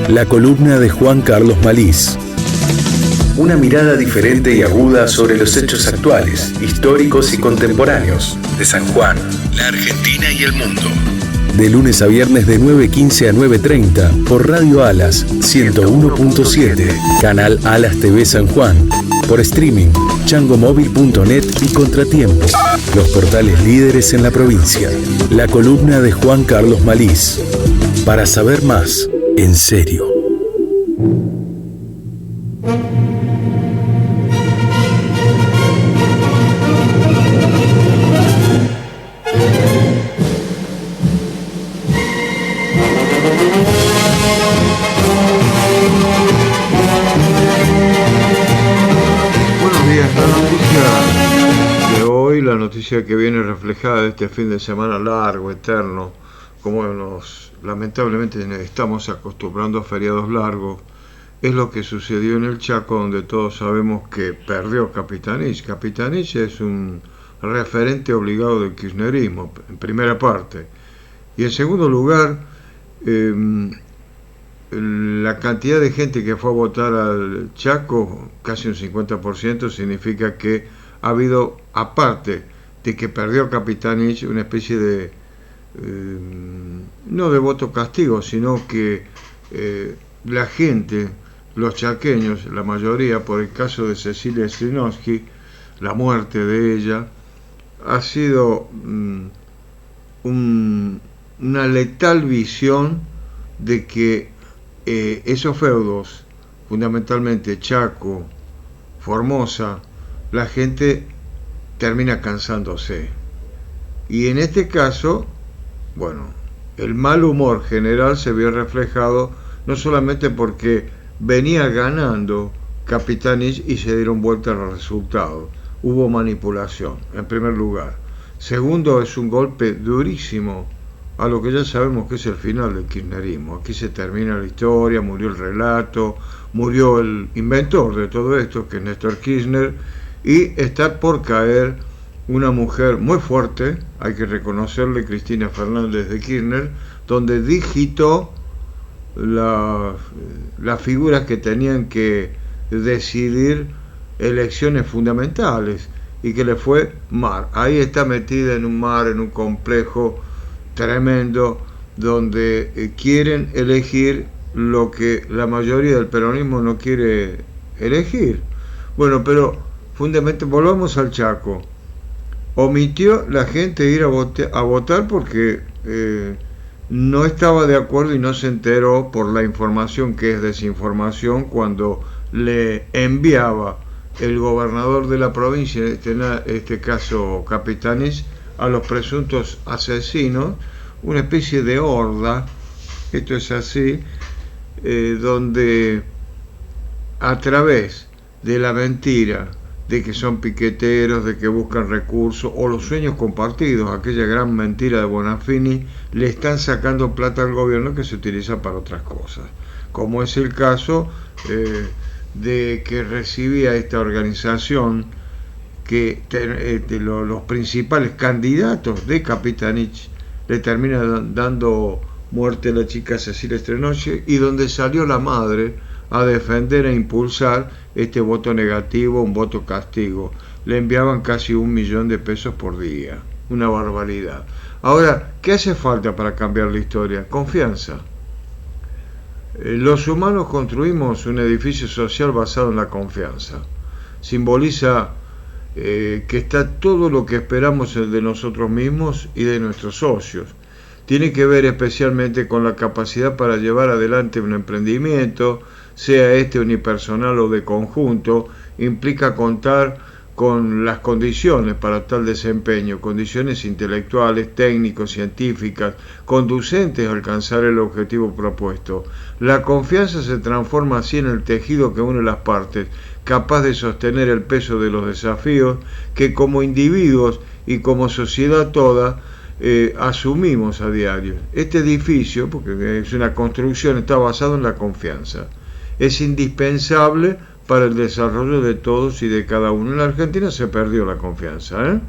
La columna de Juan Carlos Malís. Una mirada diferente y aguda sobre los hechos actuales, históricos y contemporáneos de San Juan, la Argentina y el mundo. De lunes a viernes de 9:15 a 9:30 por Radio Alas 101.7, Canal Alas TV San Juan, por streaming, changomóvil.net y Contratiempo, los portales líderes en la provincia. La columna de Juan Carlos Malís. Para saber más, en serio. La noticia que viene reflejada de este fin de semana largo, eterno, como nos lamentablemente estamos acostumbrando a feriados largos, es lo que sucedió en el Chaco, donde todos sabemos que perdió Capitanich. Capitanich es un referente obligado del kirchnerismo, en primera parte. Y en segundo lugar, la cantidad de gente que fue a votar al Chaco, casi un 50%, significa que ha habido, aparte de que perdió Capitanich, una especie de, no de voto castigo, sino que la gente, los chaqueños, la mayoría, por el caso de Cecilia Strinowski, la muerte de ella, ha sido una letal visión de que esos feudos, fundamentalmente Chaco, Formosa, la gente termina cansándose. Y en este caso, bueno, el mal humor general se vio reflejado no solamente porque venía ganando Capitanich y se dieron vuelta a los resultados. Hubo manipulación, en primer lugar. Segundo, es un golpe durísimo a lo que ya sabemos que es el final del kirchnerismo. Aquí se termina la historia, murió el relato, murió el inventor de todo esto, que es Néstor Kirchner, y está por caer una mujer muy fuerte, hay que reconocerle, Cristina Fernández de Kirchner, donde digitó las figuras que tenían que decidir elecciones fundamentales, y que le fue mal. Ahí está metida en un mar, en un complejo tremendo, donde quieren elegir lo que la mayoría del peronismo no quiere elegir. Bueno, pero fundamentalmente, volvamos al Chaco. Omitió la gente ir a votar porque no estaba de acuerdo y no se enteró por la información que es desinformación cuando le enviaba el gobernador de la provincia, en este caso Capitanich, a los presuntos asesinos, una especie de horda, esto es así, donde a través de la mentira, de que son piqueteros, de que buscan recursos, o los sueños compartidos, aquella gran mentira de Bonafini, le están sacando plata al gobierno que se utiliza para otras cosas, como es el caso de que recibía esta organización que los principales candidatos de Capitanich le termina dando muerte a la chica Cecilia Strinowski, y donde salió la madre a defender e impulsar este voto negativo, un voto castigo. Le enviaban casi 1 millón de pesos por día, una barbaridad. Ahora, ¿qué hace falta para cambiar la historia? Confianza. Los humanos construimos un edificio social basado en la confianza. Simboliza que está todo lo que esperamos de nosotros mismos y de nuestros socios. Tiene que ver especialmente con la capacidad para llevar adelante un emprendimiento, sea este unipersonal o de conjunto. Implica contar con las condiciones para tal desempeño, condiciones intelectuales, técnicos, científicas, conducentes a alcanzar el objetivo propuesto. La confianza se transforma así en el tejido que une las partes, capaz de sostener el peso de los desafíos que como individuos y como sociedad toda asumimos a diario. Este edificio, porque es una construcción, está basado en la confianza. Es indispensable para el desarrollo de todos y de cada uno. En la Argentina se perdió la confianza.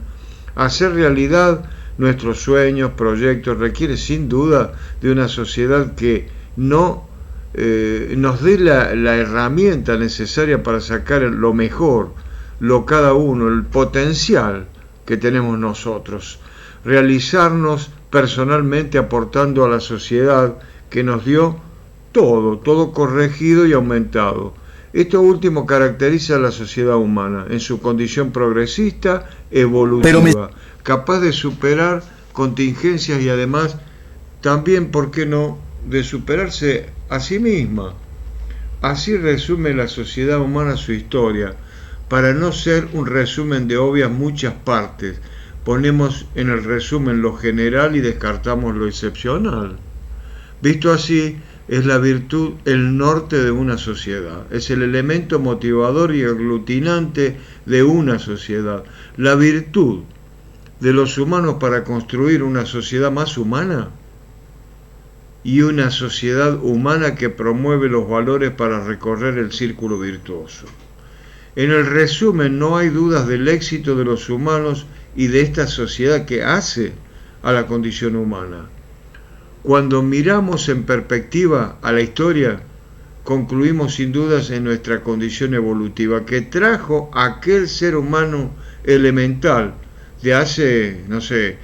Hacer realidad nuestros sueños, proyectos, requiere sin duda de una sociedad que no nos dé la herramienta necesaria para sacar lo mejor, cada uno, el potencial que tenemos nosotros, realizarnos personalmente aportando a la sociedad que nos dio todo corregido y aumentado. Esto último caracteriza a la sociedad humana en su condición progresista, evolutiva, capaz de superar contingencias y además también, ¿por qué no?, de superarse a sí misma. Así resume la sociedad humana su historia, para no ser un resumen de obvias muchas partes. Ponemos en el resumen lo general y descartamos lo excepcional. Visto así, es la virtud el norte de una sociedad, es el elemento motivador y aglutinante de una sociedad. La virtud de los humanos para construir una sociedad más humana y una sociedad humana que promueve los valores para recorrer el círculo virtuoso. En el resumen, no hay dudas del éxito de los humanos y de esta sociedad que hace a la condición humana. Cuando miramos en perspectiva a la historia, concluimos sin dudas en nuestra condición evolutiva que trajo aquel ser humano elemental de hace, no sé,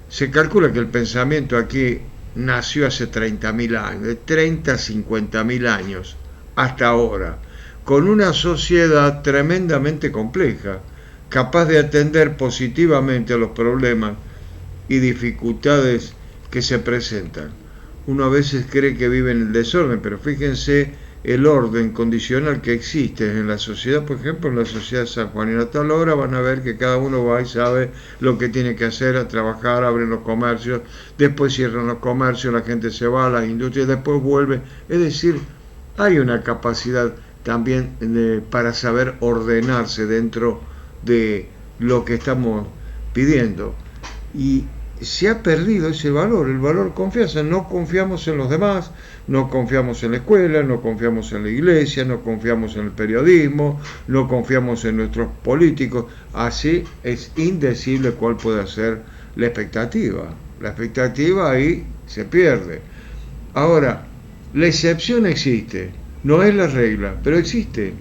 se calcula que el pensamiento aquí nació hace 30.000 años, de 30 a 50.000 años hasta ahora, con una sociedad tremendamente compleja, capaz de atender positivamente a los problemas y dificultades que se presentan. Uno a veces cree que vive en el desorden, pero fíjense el orden condicional que existe en la sociedad. Por ejemplo, en la sociedad sanjuanina, a tal hora van a ver que cada uno va y sabe lo que tiene que hacer, a trabajar, abren los comercios, después cierran los comercios, la gente se va a las industrias, después vuelve. Es decir, hay una capacidad también para saber ordenarse dentro de lo que estamos pidiendo. Y se ha perdido ese valor, el valor confianza. No confiamos en los demás, no confiamos en la escuela, no confiamos en la iglesia, no confiamos en el periodismo, no confiamos en nuestros políticos. Así es indecible cuál puede ser la expectativa. La expectativa ahí se pierde. Ahora, la excepción existe, no es la regla, pero existe.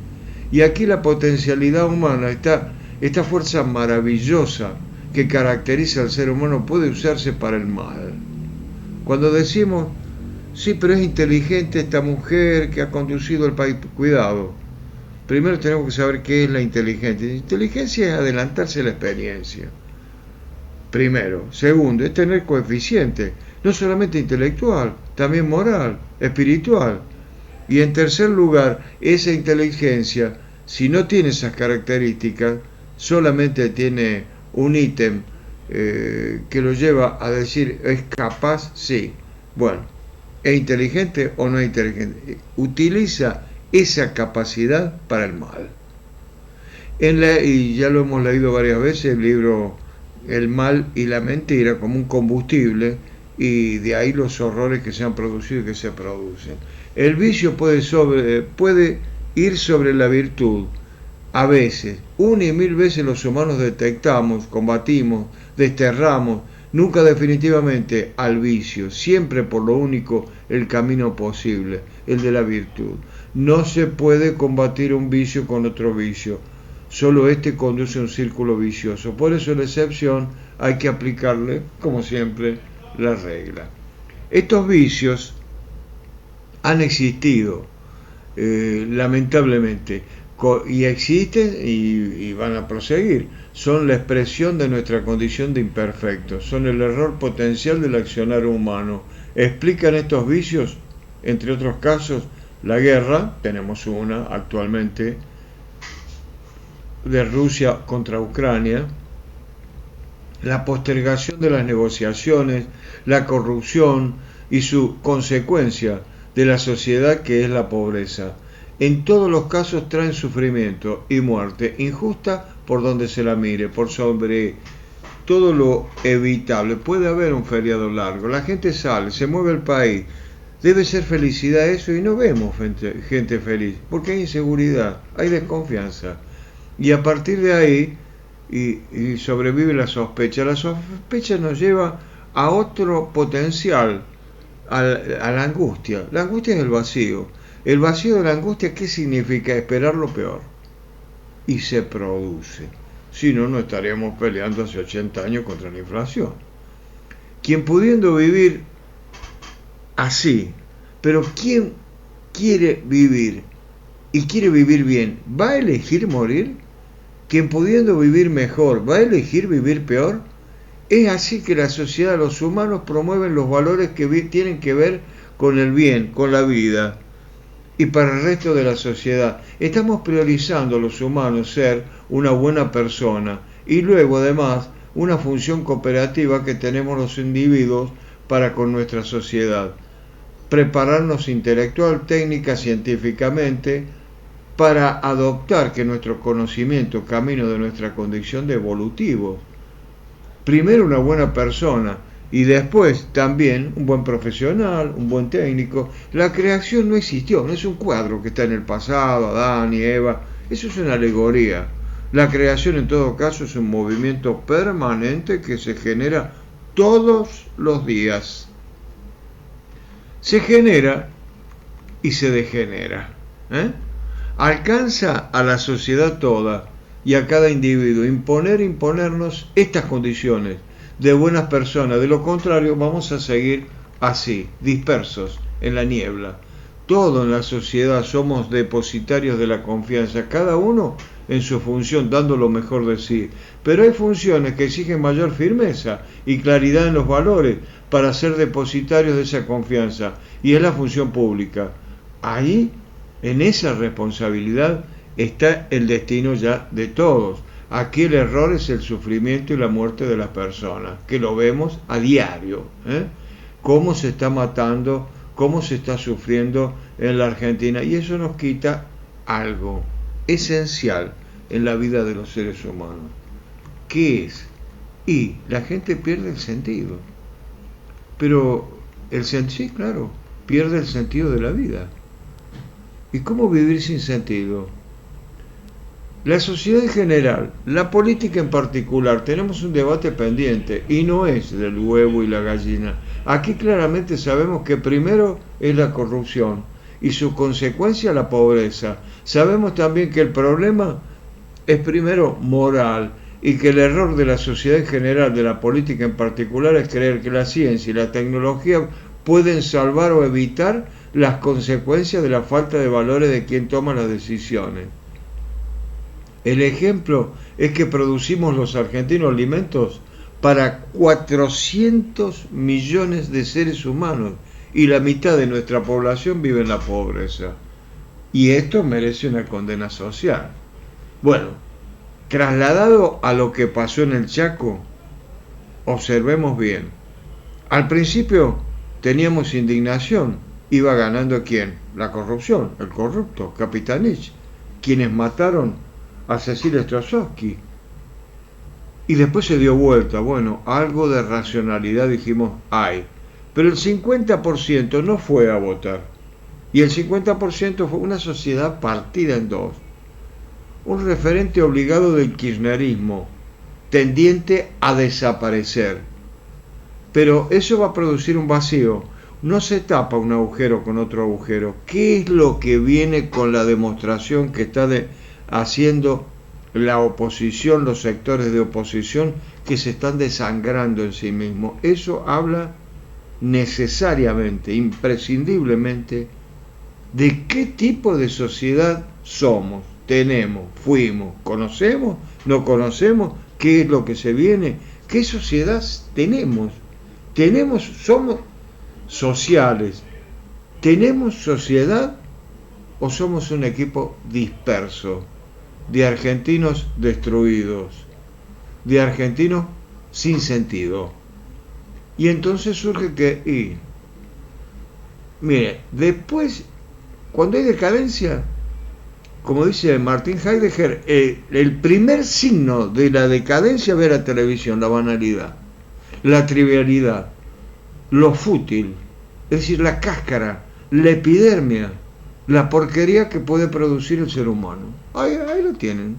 Y aquí la potencialidad humana, esta fuerza maravillosa que caracteriza al ser humano, puede usarse para el mal. Cuando decimos, sí, pero es inteligente esta mujer que ha conducido el país, cuidado. Primero tenemos que saber qué es la inteligencia. La inteligencia es adelantarse a la experiencia. Primero. Segundo, es tener coeficiente, no solamente intelectual, también moral, espiritual. Y en tercer lugar, esa inteligencia, si no tiene esas características, solamente tiene un ítem que lo lleva a decir, ¿es capaz? Sí. Bueno, ¿es inteligente o no es inteligente? Utiliza esa capacidad para el mal. Y ya lo hemos leído varias veces, el libro El mal y la mentira como un combustible, y de ahí los horrores que se han producido y que se producen. El vicio puede ir sobre la virtud. A veces, una y mil veces los humanos detectamos, combatimos, desterramos, nunca definitivamente al vicio, siempre por lo único el camino posible, el de la virtud. No se puede combatir un vicio con otro vicio, solo este conduce a un círculo vicioso. Por eso la excepción hay que aplicarle, como siempre, la regla. Estos vicios han existido, lamentablemente, y existen y van a proseguir. Son la expresión de nuestra condición de imperfectos, son el error potencial del accionar humano. Explican estos vicios, entre otros casos, la guerra, tenemos una actualmente de Rusia contra Ucrania, la postergación de las negociaciones, la corrupción y su consecuencia de la sociedad, que es la pobreza. En todos los casos traen sufrimiento y muerte injusta por donde se la mire, por sobre todo lo evitable. Puede haber un feriado largo, la gente sale, se mueve el país, debe ser felicidad eso, y no vemos gente feliz, porque hay inseguridad, hay desconfianza, y a partir de ahí y sobrevive la sospecha. La sospecha nos lleva a otro potencial, a la angustia. La angustia es el vacío. El vacío de la angustia, ¿qué significa? Esperar lo peor. Y se produce. Si no, no estaríamos peleando hace 80 años contra la inflación. Quien pudiendo vivir así, pero quien quiere vivir y quiere vivir bien, ¿va a elegir morir? Quien pudiendo vivir mejor, ¿va a elegir vivir peor? Es así que la sociedad, los humanos promueven los valores que tienen que ver con el bien, con la vida. Y para el resto de la sociedad, estamos priorizando los humanos ser una buena persona y luego además una función cooperativa que tenemos los individuos para con nuestra sociedad. Prepararnos intelectual, técnica, científicamente, para adoptar que nuestro conocimiento camino de nuestra condición de evolutivos. Primero una buena persona y después también un buen profesional, un buen técnico. La creación no existió, no es un cuadro que está en el pasado, Adán y Eva, eso es una alegoría. La creación en todo caso es un movimiento permanente que se genera todos los días. Se genera y se degenera. Alcanza a la sociedad toda y a cada individuo imponernos estas condiciones de buenas personas. De lo contrario vamos a seguir así, dispersos en la niebla. Todos en la sociedad somos depositarios de la confianza, cada uno en su función, dando lo mejor de sí. Pero hay funciones que exigen mayor firmeza y claridad en los valores para ser depositarios de esa confianza, y es la función pública. Ahí, en esa responsabilidad, está el destino ya de todos. Aquí el error es el sufrimiento y la muerte de las personas, que lo vemos a diario. Cómo se está matando, cómo se está sufriendo en la Argentina, y eso nos quita algo esencial en la vida de los seres humanos. ¿Qué es? Y la gente pierde el sentido. Pero sí, claro, pierde el sentido de la vida. ¿Y cómo vivir sin sentido? La sociedad en general, la política en particular, tenemos un debate pendiente y no es del huevo y la gallina. Aquí claramente sabemos que primero es la corrupción y su consecuencia la pobreza. Sabemos también que el problema es primero moral y que el error de la sociedad en general, de la política en particular, es creer que la ciencia y la tecnología pueden salvar o evitar las consecuencias de la falta de valores de quien toma las decisiones. El ejemplo es que producimos los argentinos alimentos para 400 millones de seres humanos y la mitad de nuestra población vive en la pobreza. Y esto merece una condena social. Bueno, trasladado a lo que pasó en el Chaco, observemos bien. Al principio teníamos indignación. Iba ganando ¿quién? La corrupción, el corrupto, Capitanich, quienes mataron a Cecilia Strossowski. Y después se dio vuelta. Bueno, algo de racionalidad dijimos hay. Pero el 50% no fue a votar. Y el 50% fue una sociedad partida en dos. Un referente obligado del kirchnerismo, tendiente a desaparecer. Pero eso va a producir un vacío. No se tapa un agujero con otro agujero. ¿Qué es lo que viene con la demostración que está haciendo la oposición, los sectores de oposición que se están desangrando en sí mismos? Eso habla necesariamente, imprescindiblemente, de qué tipo de sociedad somos, tenemos, fuimos, conocemos, no conocemos, qué es lo que se viene, qué sociedad tenemos. Somos sociales. ¿Tenemos sociedad o somos un equipo disperso de argentinos destruidos, de argentinos sin sentido? Y entonces surge que, mire, después, cuando hay decadencia, como dice Martin Heidegger, el primer signo de la decadencia es ver la televisión, la banalidad, la trivialidad, lo fútil, es decir, la cáscara, la epidermia, la porquería que puede producir el ser humano. Ahí lo tienen.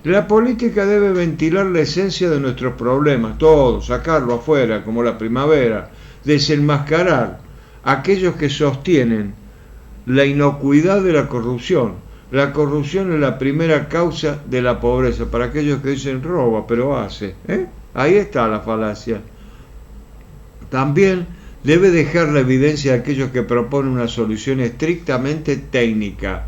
La política debe ventilar la esencia de nuestros problemas, todo, sacarlo afuera, como la primavera, desenmascarar a aquellos que sostienen la inocuidad de la corrupción. La corrupción es la primera causa de la pobreza, para aquellos que dicen roba, pero hace. Ahí está la falacia. También debe dejar la evidencia de aquellos que proponen una solución estrictamente técnica,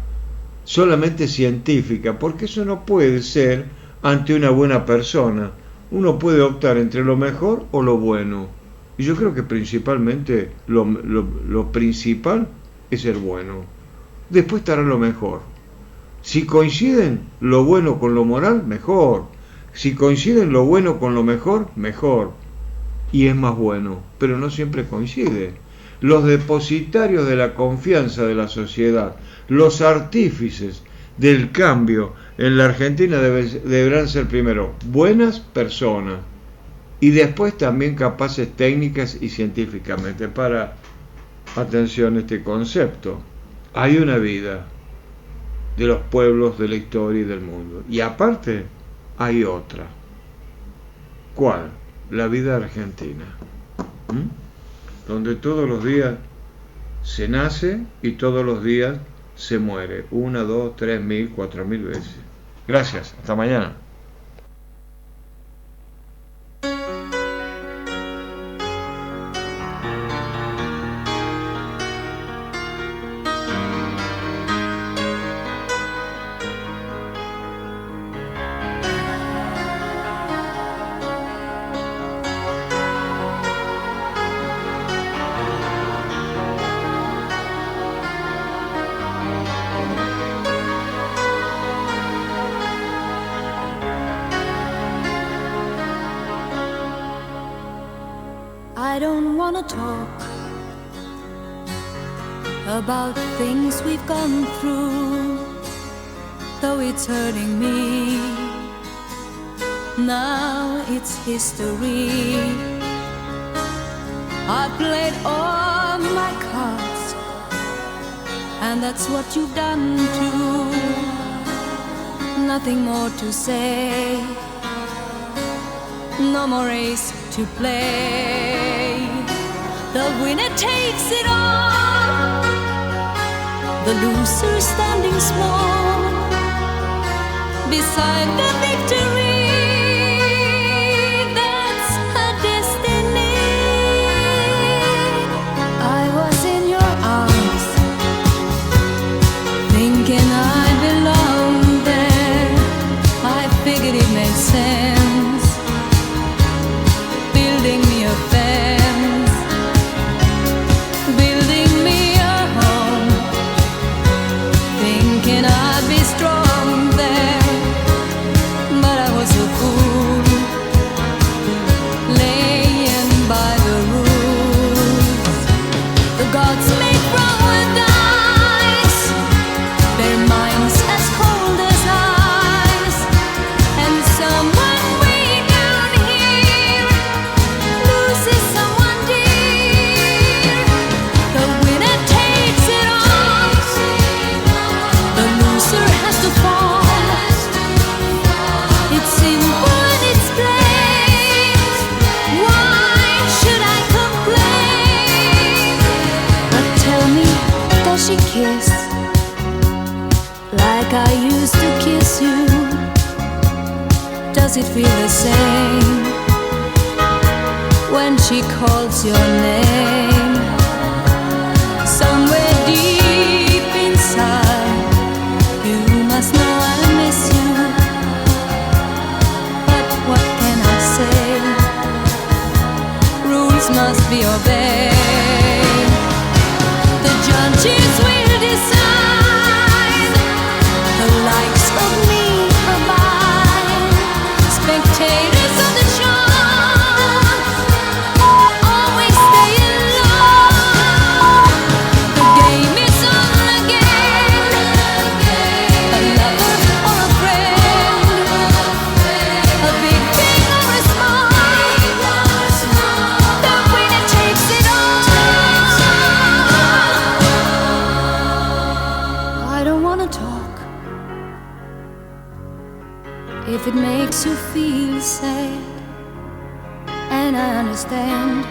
solamente científica, porque eso no puede ser ante una buena persona. Uno puede optar entre lo mejor o lo bueno. Y yo creo que principalmente lo principal es el bueno. Después estará lo mejor. Si coinciden lo bueno con lo moral, mejor. Si coinciden lo bueno con lo mejor, mejor. Y es más bueno, pero no siempre coincide. Los depositarios de la confianza de la sociedad, los artífices del cambio en la Argentina deberán ser primero buenas personas y después también capaces técnicas y científicamente. Para, atención a este concepto, hay una vida de los pueblos de la historia y del mundo, y aparte hay otra. ¿Cuál? La vida argentina, donde todos los días se nace y todos los días se muere, 1, 2, 3.000, 4.000 veces. Gracias, hasta mañana. I don't wanna talk about things we've gone through, though it's hurting me. Now it's history. I played all my cards, and that's what you've done too. Nothing more to say, no more race to play. The winner takes it all, the loser standing small beside the victory. That's her destiny. I was in your arms, thinking I belonged there. I figured it made sense, building me a fence, building me a home, thinking I'd be strong there. But I was a fool, laying by the rules. The gods made from with ice, their minds as cold as ice, and someone way down here loses someone dear. The winner takes it all, the loser has to fall. It's simple and it's plain. Why should I complain? But tell me, does she kiss like I used to kiss you? Does it feel the same when she calls your name? Somewhere deep inside, you must know I miss you. But what can I say? Rules must be obeyed. The judges will decide, the likes of me abide. Spectators of the show always stay alone. The game is on again. A lover or a friend, a big thing or a small, the winner takes it all. I don't wanna talk if it makes you feel sad, and I understand.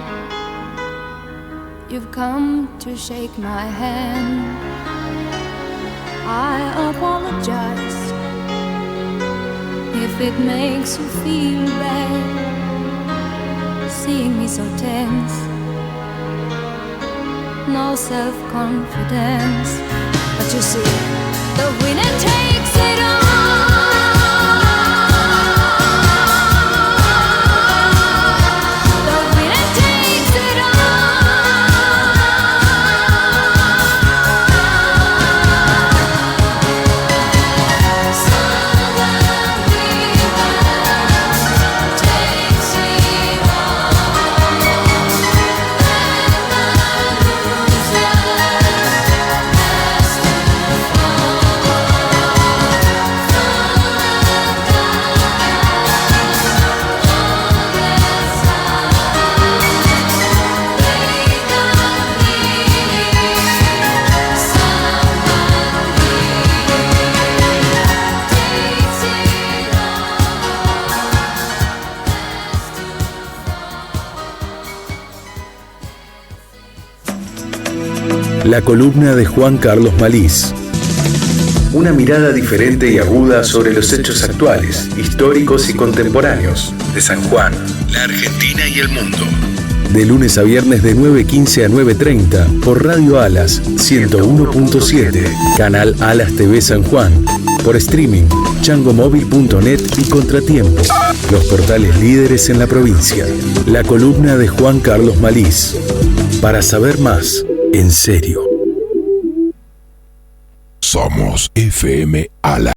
You've come to shake my hand. I apologize if it makes you feel bad, seeing me so tense, no self-confidence. But you see, the winner takes it all. La columna de Juan Carlos Malís. Una mirada diferente y aguda sobre los hechos actuales, históricos y contemporáneos de San Juan, la Argentina y el mundo. De lunes a viernes de 9:15 a 9:30 por Radio Alas 101.7, Canal Alas TV San Juan, por streaming, changomóvil.net y Contratiempo, los portales líderes en la provincia. La columna de Juan Carlos Malís. Para saber más, en serio. Somos FM Alas.